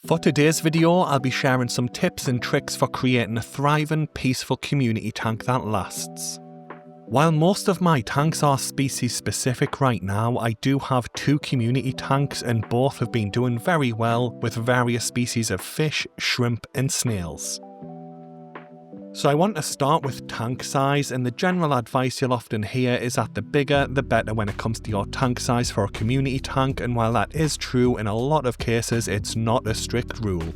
For today's video, I'll be sharing some tips and tricks for creating a thriving, peaceful community tank that lasts. While most of my tanks are species specific right now, I do have two community tanks and both have been doing very well with various species of fish, shrimp and snails. So I want to start with tank size, and the general advice you'll often hear is that the bigger the better when it comes to your tank size for a community tank, and while that is true, in a lot of cases it's not a strict rule.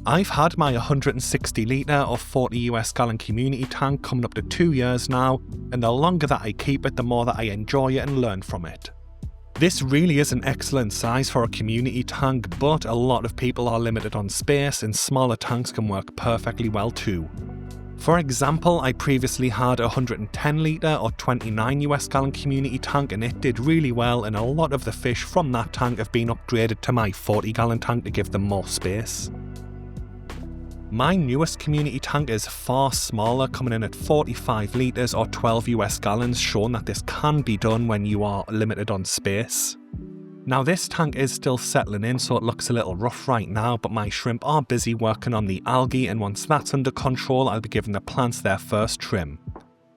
I've had my 160 litre or 40 US gallon community tank coming up to 2 years now, and the longer that I keep it, the more that I enjoy it and learn from it. This really is an excellent size for a community tank, but a lot of people are limited on space and smaller tanks can work perfectly well too. For example, I previously had a 110 litre or 29 US gallon community tank and it did really well, and a lot of the fish from that tank have been upgraded to my 40 gallon tank to give them more space. My newest community tank is far smaller, coming in at 45 litres or 12 US gallons, showing that this can be done when you are limited on space. Now this tank is still settling in, so it looks a little rough right now, but my shrimp are busy working on the algae, and once that's under control I'll be giving the plants their first trim.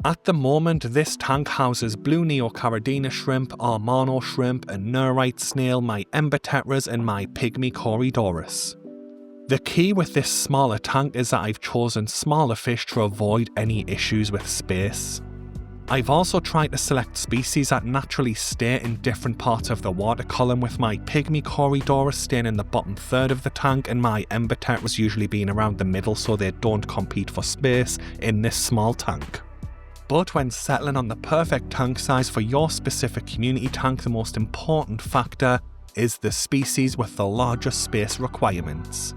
At the moment this tank houses blue neocaridina shrimp, amano shrimp, a nerite snail, my ember tetras and my pygmy corydoras. The key with this smaller tank is that I've chosen smaller fish to avoid any issues with space. I've also tried to select species that naturally stay in different parts of the water column, with my pygmy corydoras staying in the bottom third of the tank and my ember tetras usually being around the middle so they don't compete for space in this small tank. But when settling on the perfect tank size for your specific community tank, the most important factor is the species with the largest space requirements.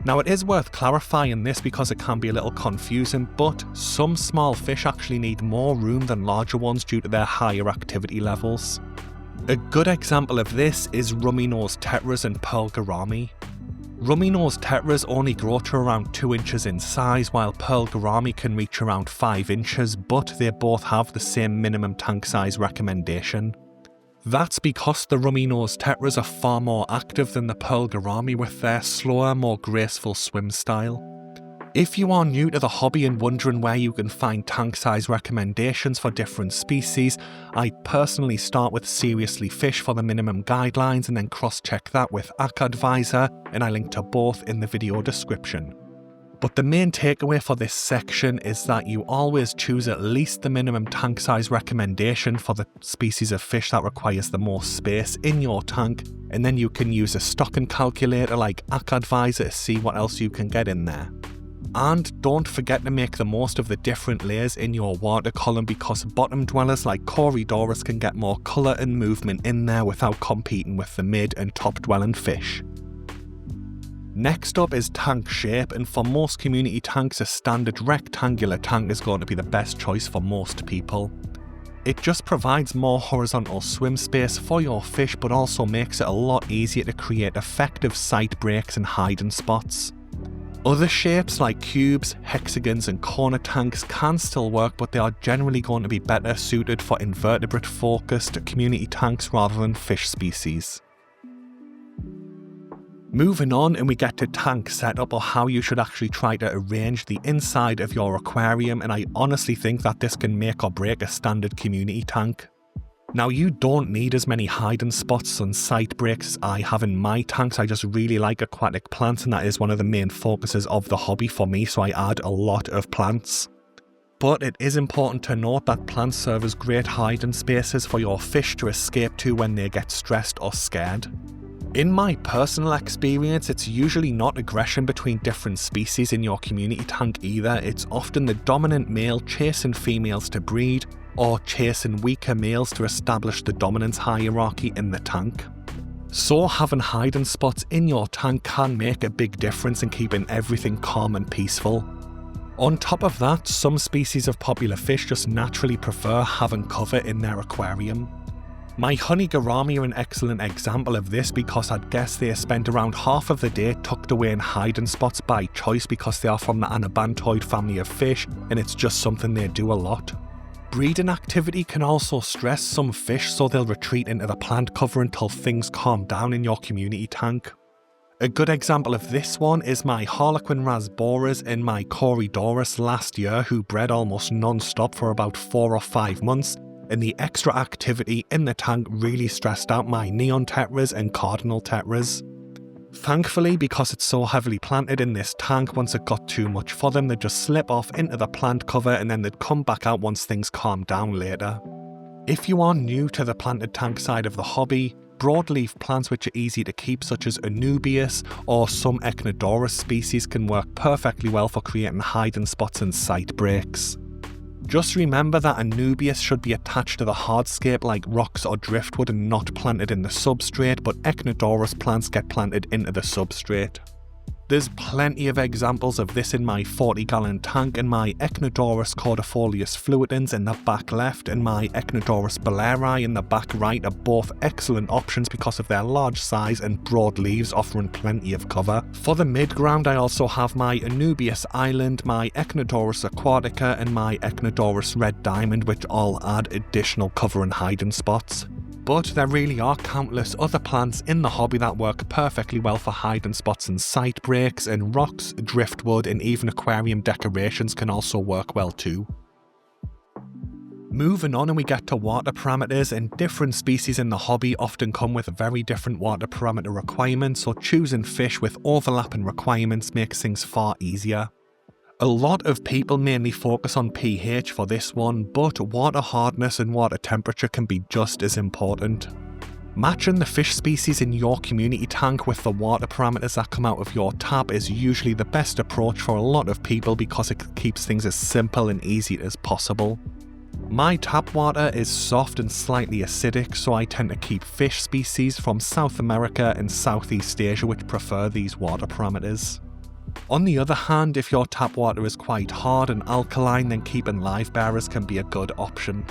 Now it is worth clarifying this because it can be a little confusing, but some small fish actually need more room than larger ones due to their higher activity levels. A good example of this is rummy-nosed tetras and pearl gourami. Rummy-nosed tetras only grow to around 2 inches in size, while pearl gourami can reach around 5 inches, but they both have the same minimum tank size recommendation. That's because the rummy-nosed tetras are far more active than the pearl gourami with their slower, more graceful swim style. If you are new to the hobby and wondering where you can find tank size recommendations for different species, I personally start with Seriously Fish for the minimum guidelines and then cross-check that with AquAdvisor, and I link to both in the video description. But the main takeaway for this section is that you always choose at least the minimum tank size recommendation for the species of fish that requires the most space in your tank, and then you can use a stocking calculator like AquAdvisor to see what else you can get in there. And don't forget to make the most of the different layers in your water column, because bottom dwellers like corydoras can get more colour and movement in there without competing with the mid and top dwelling fish. Next up is tank shape, and for most community tanks a standard rectangular tank is going to be the best choice for most people. It just provides more horizontal swim space for your fish, but also makes it a lot easier to create effective sight breaks and hiding spots. Other shapes like cubes, hexagons and corner tanks can still work, but they are generally going to be better suited for invertebrate focused community tanks rather than fish species. Moving on, and we get to tank setup, or how you should actually try to arrange the inside of your aquarium, and I honestly think that this can make or break a standard community tank. Now you don't need as many hiding spots and sight breaks as I have in my tanks. I just really like aquatic plants, and that is one of the main focuses of the hobby for me, so I add a lot of plants. But it is important to note that plants serve as great hiding spaces for your fish to escape to when they get stressed or scared. In my personal experience, it's usually not aggression between different species in your community tank either. It's often the dominant male chasing females to breed, or chasing weaker males to establish the dominance hierarchy in the tank. So having hiding spots in your tank can make a big difference in keeping everything calm and peaceful. On top of that, some species of popular fish just naturally prefer having cover in their aquarium. My honey gourami are an excellent example of this, because I'd guess they spend around half of the day tucked away in hiding spots by choice because they are from the anabantoid family of fish and it's just something they do a lot. Breeding activity can also stress some fish, so they'll retreat into the plant cover until things calm down in your community tank. A good example of this one is my harlequin rasboras and my corydoras last year, who bred almost non-stop for about 4 or 5 months, and the extra activity in the tank really stressed out my neon tetras and cardinal tetras. Thankfully, because it's so heavily planted in this tank, once it got too much for them, they'd just slip off into the plant cover and then they'd come back out once things calmed down later. If you are new to the planted tank side of the hobby, broadleaf plants which are easy to keep, such as Anubias or some Echinodoros species, can work perfectly well for creating hiding spots and sight breaks. Just remember that Anubias should be attached to the hardscape like rocks or driftwood and not planted in the substrate, but Echinodoros plants get planted into the substrate. There's plenty of examples of this in my 40-gallon tank, and my Echinodoros cordifolius fluitans in the back left and my Echinodoros balleri in the back right are both excellent options because of their large size and broad leaves offering plenty of cover. For the mid-ground, I also have my Anubias island, my Echinodoros aquatica and my Echinodoros red diamond, which all add additional cover and hiding spots. But there really are countless other plants in the hobby that work perfectly well for hiding spots and sight breaks, and rocks, driftwood and even aquarium decorations can also work well too. Moving on, and we get to water parameters, and different species in the hobby often come with very different water parameter requirements, so choosing fish with overlapping requirements makes things far easier. A lot of people mainly focus on pH for this one, but water hardness and water temperature can be just as important. Matching the fish species in your community tank with the water parameters that come out of your tap is usually the best approach for a lot of people because it keeps things as simple and easy as possible. My tap water is soft and slightly acidic, so I tend to keep fish species from South America and Southeast Asia which prefer these water parameters. On the other hand, if your tap water is quite hard and alkaline, then keeping live bearers can be a good option.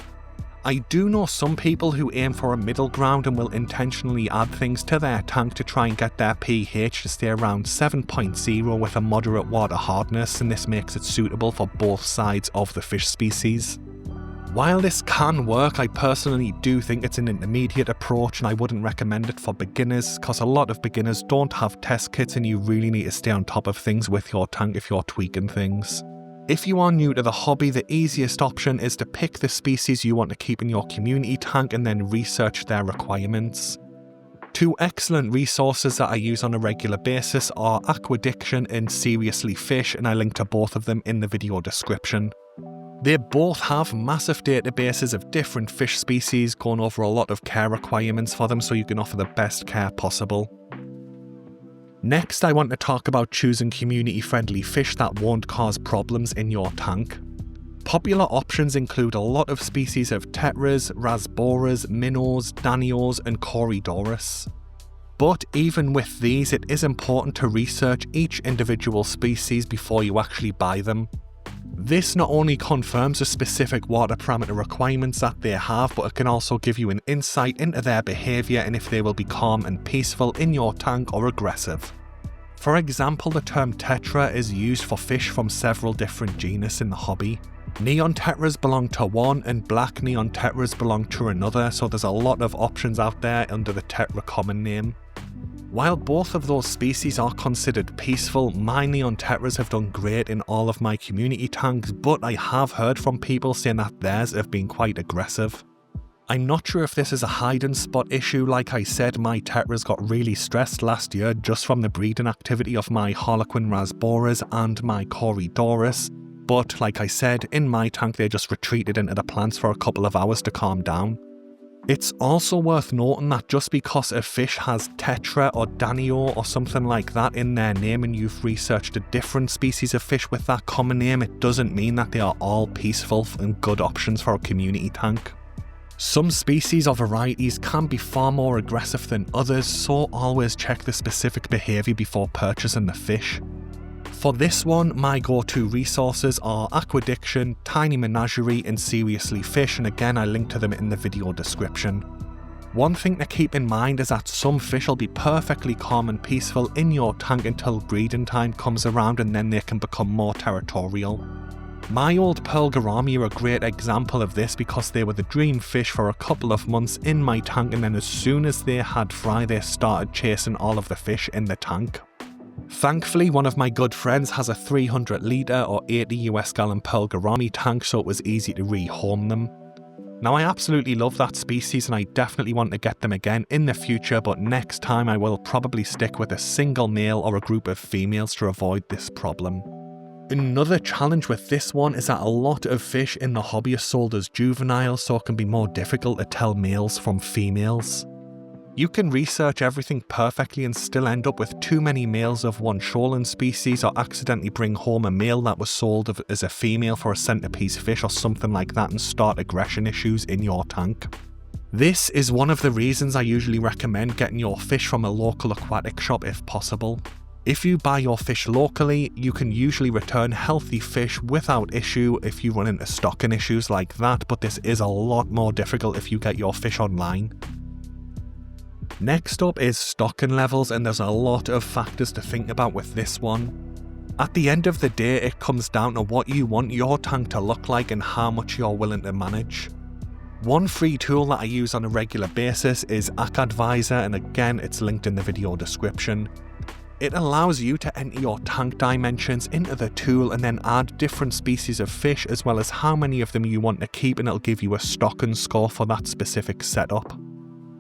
I do know some people who aim for a middle ground and will intentionally add things to their tank to try and get their pH to stay around 7.0 with a moderate water hardness, and this makes it suitable for both sides of the fish species. While this can work, I personally do think it's an intermediate approach and I wouldn't recommend it for beginners, because a lot of beginners don't have test kits and you really need to stay on top of things with your tank if you're tweaking things. If you are new to the hobby, the easiest option is to pick the species you want to keep in your community tank and then research their requirements. Two excellent resources that I use on a regular basis are Aquadiction and Seriously Fish, and I link to both of them in the video description. They both have massive databases of different fish species, going over a lot of care requirements for them so you can offer the best care possible. Next, I want to talk about choosing community-friendly fish that won't cause problems in your tank. Popular options include a lot of species of tetras, rasboras, minnows, danios and corydoras. But even with these, it is important to research each individual species before you actually buy them. This not only confirms the specific water parameter requirements that they have, but it can also give you an insight into their behaviour and if they will be calm and peaceful in your tank or aggressive. For example, the term tetra is used for fish from several different genus in the hobby. Neon tetras belong to one and black neon tetras belong to another, so there's a lot of options out there under the tetra common name. While both of those species are considered peaceful, my neon tetras have done great in all of my community tanks, but I have heard from people saying that theirs have been quite aggressive. I'm not sure if this is a hiding spot issue. Like I said, my tetras got really stressed last year just from the breeding activity of my harlequin rasboras and my corydoras, but like I said, in my tank they just retreated into the plants for a couple of hours to calm down. It's also worth noting that just because a fish has tetra or danio or something like that in their name and you've researched a different species of fish with that common name, it doesn't mean that they are all peaceful and good options for a community tank. Some species or varieties can be far more aggressive than others, so always check the specific behaviour before purchasing the fish. For this one, my go-to resources are Aquadiction, Tiny Menagerie and Seriously Fish, and again I link to them in the video description. One thing to keep in mind is that some fish will be perfectly calm and peaceful in your tank until breeding time comes around, and then they can become more territorial. My old pearl gourami are a great example of this because they were the dream fish for a couple of months in my tank, and then as soon as they had fry they started chasing all of the fish in the tank. Thankfully, one of my good friends has a 300 litre or 80 US gallon pearl gourami tank, so it was easy to rehome them. Now I absolutely love that species and I definitely want to get them again in the future, but next time I will probably stick with a single male or a group of females to avoid this problem. Another challenge with this one is that a lot of fish in the hobby are sold as juveniles, so it can be more difficult to tell males from females. You can research everything perfectly and still end up with too many males of one shoreline species, or accidentally bring home a male that was sold as a female for a centerpiece fish or something like that and start aggression issues in your tank. This is one of the reasons I usually recommend getting your fish from a local aquatic shop if possible. If you buy your fish locally, you can usually return healthy fish without issue if you run into stocking issues like that, but this is a lot more difficult if you get your fish online. Next up is stocking levels, and there's a lot of factors to think about with this one. At the end of the day, it comes down to what you want your tank to look like and how much you're willing to manage. One free tool that I use on a regular basis is aquadvisor, and again it's linked in the video description. It allows you to enter your tank dimensions into the tool and then add different species of fish as well as how many of them you want to keep, and it'll give you a stocking score for that specific setup.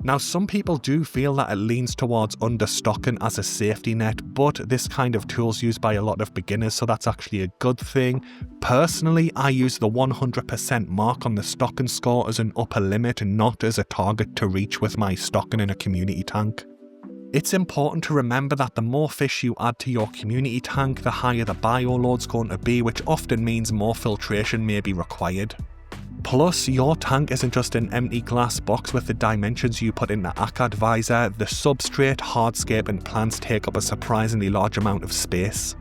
Now some people do feel that it leans towards understocking as a safety net, but this kind of tool is used by a lot of beginners, so that's actually a good thing. Personally, I use the 100% mark on the stocking score as an upper limit and not as a target to reach with my stocking in a community tank. It's important to remember that the more fish you add to your community tank, the higher the bioload's going to be, which often means more filtration may be required. Plus, your tank isn't just an empty glass box with the dimensions you put into aquadvisor. The substrate, hardscape and plants take up a surprisingly large amount of space.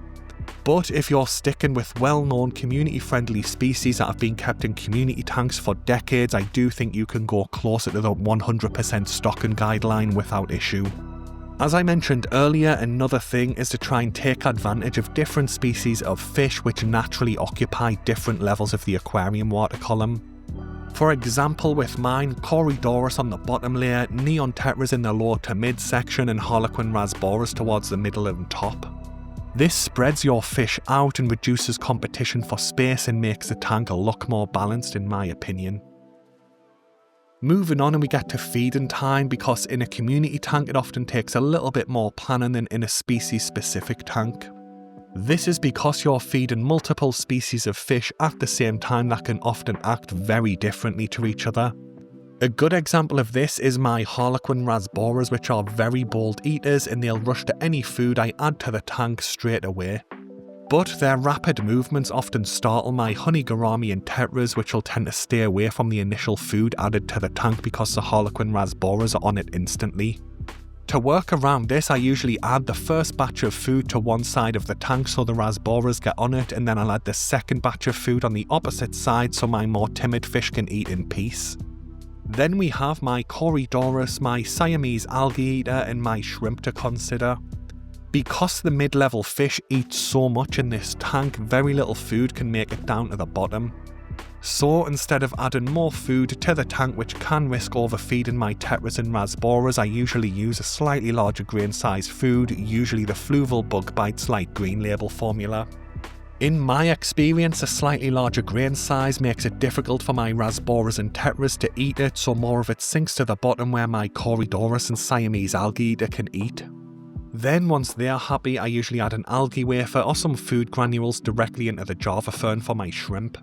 But if you're sticking with well-known community-friendly species that have been kept in community tanks for decades, I do think you can go closer to the 100% stocking guideline without issue. As I mentioned earlier, another thing is to try and take advantage of different species of fish which naturally occupy different levels of the aquarium water column. For example, with mine, corydoras on the bottom layer, neon tetras in the low to mid section, and harlequin rasboras towards the middle and top. This spreads your fish out and reduces competition for space and makes the tank look more balanced in my opinion. Moving on, and we get to feeding time, because in a community tank it often takes a little bit more planning than in a species specific tank. This is because you're feeding multiple species of fish at the same time that can often act very differently to each other. A good example of this is my harlequin rasboras, which are very bold eaters and they'll rush to any food I add to the tank straight away. But their rapid movements often startle my honey gourami and tetras, which will tend to stay away from the initial food added to the tank because the harlequin rasboras are on it instantly. To work around this, I usually add the first batch of food to one side of the tank so the rasboras get on it, and then I'll add the second batch of food on the opposite side so my more timid fish can eat in peace. Then we have my corydoras, my Siamese algae eater and my shrimp to consider. Because the mid-level fish eat so much in this tank, very little food can make it down to the bottom. So instead of adding more food to the tank, which can risk overfeeding my tetras and rasboras, I usually use a slightly larger grain size food, usually the fluval bug bites like Green Label formula. In my experience, a slightly larger grain size makes it difficult for my rasboras and tetras to eat it, so more of it sinks to the bottom where my corydoras and Siamese algae eater can eat. Then once they are happy, I usually add an algae wafer or some food granules directly into the Java fern for my shrimp.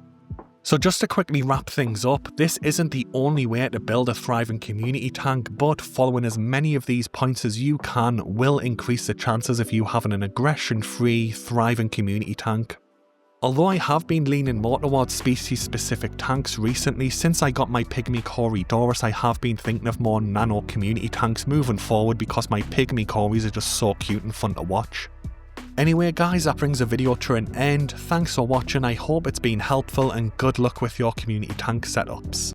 So just to quickly wrap things up, this isn't the only way to build a thriving community tank, but following as many of these points as you can will increase the chances of you having an aggression-free, thriving community tank. Although I have been leaning more towards species-specific tanks recently, since I got my pygmy corydoras, I have been thinking of more nano community tanks moving forward because my pygmy cories are just so cute and fun to watch. Anyway guys, that brings the video to an end. Thanks for watching, I hope it's been helpful and good luck with your community tank setups.